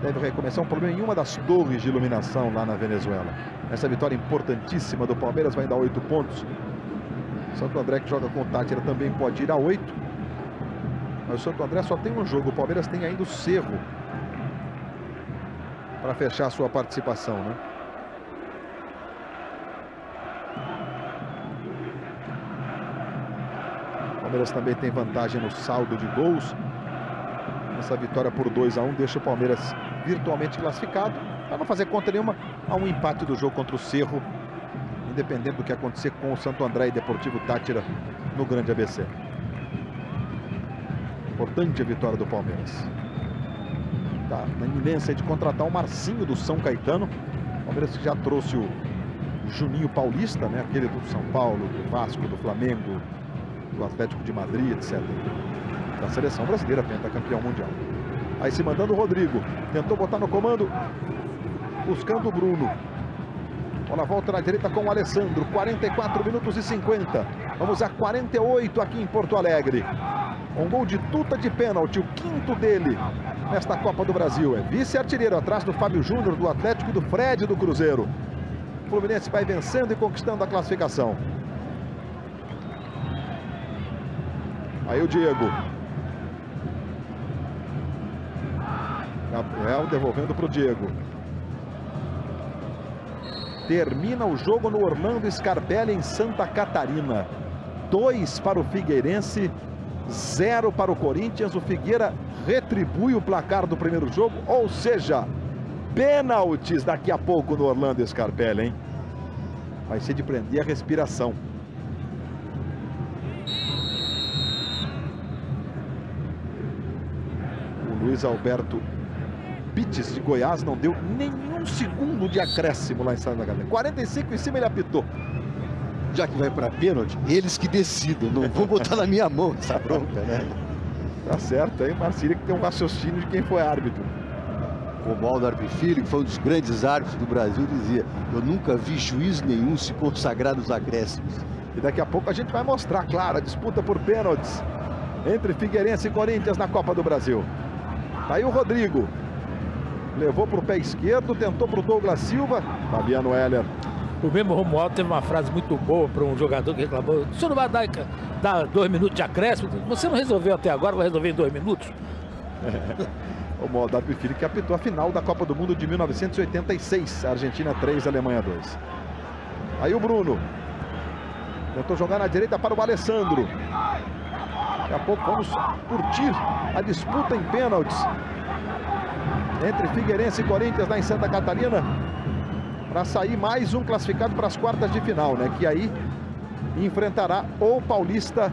deve recomeçar um problema em uma das torres de iluminação lá na Venezuela. Essa vitória importantíssima do Palmeiras vai dar 8 pontos. Santo André, que joga com o Táchira, também pode ir a 8. Mas o Santo André só tem um jogo. O Palmeiras tem ainda o Cerro para fechar a sua participação, né? O Palmeiras também tem vantagem no saldo de gols. Essa vitória por 2-1 deixa o Palmeiras virtualmente classificado, para não fazer conta nenhuma a um empate do jogo contra o Cerro, independente do que acontecer com o Santo André e Deportivo Táchira no Grande ABC. Importante a vitória do Palmeiras. Tá na iminência de contratar o Marcinho do São Caetano. O Palmeiras já trouxe o Juninho Paulista, né? Aquele do São Paulo, do Vasco, do Flamengo, do Atlético de Madrid, etc. Da seleção brasileira, pentacampeão mundial. Aí se mandando o Rodrigo. Tentou botar no comando, buscando o Bruno. Bola volta na direita com o Alessandro. 44 minutos e 50. Vamos a 48 aqui em Porto Alegre. Um gol de Tuta de pênalti, o 5º dele nesta Copa do Brasil. É vice-artilheiro atrás do Fábio Júnior do Atlético e do Fred do Cruzeiro. O Fluminense vai vencendo e conquistando a classificação. Aí o Diego. Gabriel devolvendo para o Diego. Termina o jogo no Orlando Scarpelli, em Santa Catarina. 2 para o Figueirense, 0 para o Corinthians. O Figueira retribui o placar do primeiro jogo, ou seja, pênaltis daqui a pouco no Orlando Scarpelli, hein? Vai ser de prender a respiração. O Luiz Alberto Bites de Goiás não deu nenhum segundo de acréscimo lá em Santa Catarina. 45 em cima ele apitou. Já que vai para pênalti, eles que decidam. Não vou botar na minha mão essa bronca, né? Tá certo, aí Marcília que tem um raciocínio de quem foi árbitro. O Romualdo Arbifilho, que foi um dos grandes árbitros do Brasil, dizia: eu nunca vi juiz nenhum se consagrar nos acréscimos. E daqui a pouco a gente vai mostrar, claro, a disputa por pênaltis entre Figueirense e Corinthians na Copa do Brasil. Tá aí o Rodrigo. Levou para o pé esquerdo, tentou para o Douglas Silva. Fabiano Heller. O mesmo Romualdo teve uma frase muito boa para um jogador que reclamou: o senhor não vai dar 2 minutos de acréscimo? Você não resolveu até agora, vai resolver em 2 minutos? O Romualdo Arbifilho, que apitou a final da Copa do Mundo de 1986. Argentina 3, Alemanha 2. Aí o Bruno. Tentou jogar na direita para o Alessandro. Daqui a pouco vamos curtir a disputa em pênaltis entre Figueirense e Corinthians lá em Santa Catarina, para sair mais um classificado para as quartas de final, né? Que aí enfrentará ou Paulista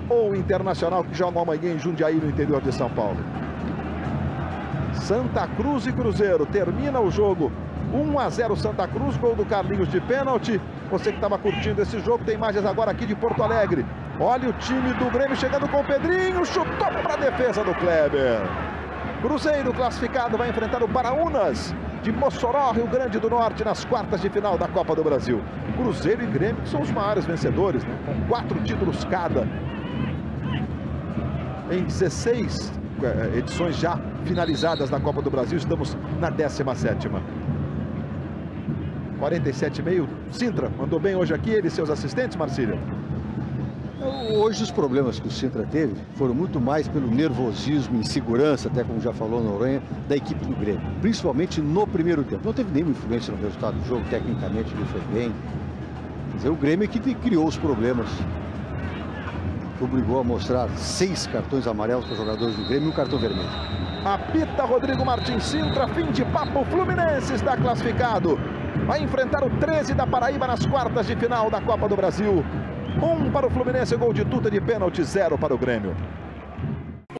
ou Internacional, que jogam amanhã em Jundiaí, no interior de São Paulo. Santa Cruz e Cruzeiro. Termina o jogo 1-0 Santa Cruz, gol do Carlinhos de pênalti. Você que estava curtindo esse jogo, tem imagens agora aqui de Porto Alegre. Olha o time do Grêmio chegando com o Pedrinho, chutou para a defesa do Kleber. Cruzeiro classificado vai enfrentar o Baraunas de Mossoró, Rio Grande do Norte, nas quartas de final da Copa do Brasil. Cruzeiro e Grêmio que são os maiores vencedores, né? Com 4 títulos cada. Em 16 edições já finalizadas da Copa do Brasil, estamos na 17ª. 47,5. Sintra mandou bem hoje aqui, ele e seus assistentes, Marcília. Hoje os problemas que o Sintra teve foram muito mais pelo nervosismo, insegurança, até como já falou Noronha, da equipe do Grêmio. Principalmente no primeiro tempo. Não teve nenhuma influência no resultado do jogo, tecnicamente ele foi bem. Quer dizer, o Grêmio é que criou os problemas. Obrigou a mostrar 6 cartões amarelos para os jogadores do Grêmio e um cartão vermelho. Apita Rodrigo Martins. Sintra, fim de papo, Fluminense está classificado. Vai enfrentar o 13 da Paraíba nas quartas de final da Copa do Brasil. 1 para o Fluminense, gol de Tuta de pênalti, 0 para o Grêmio.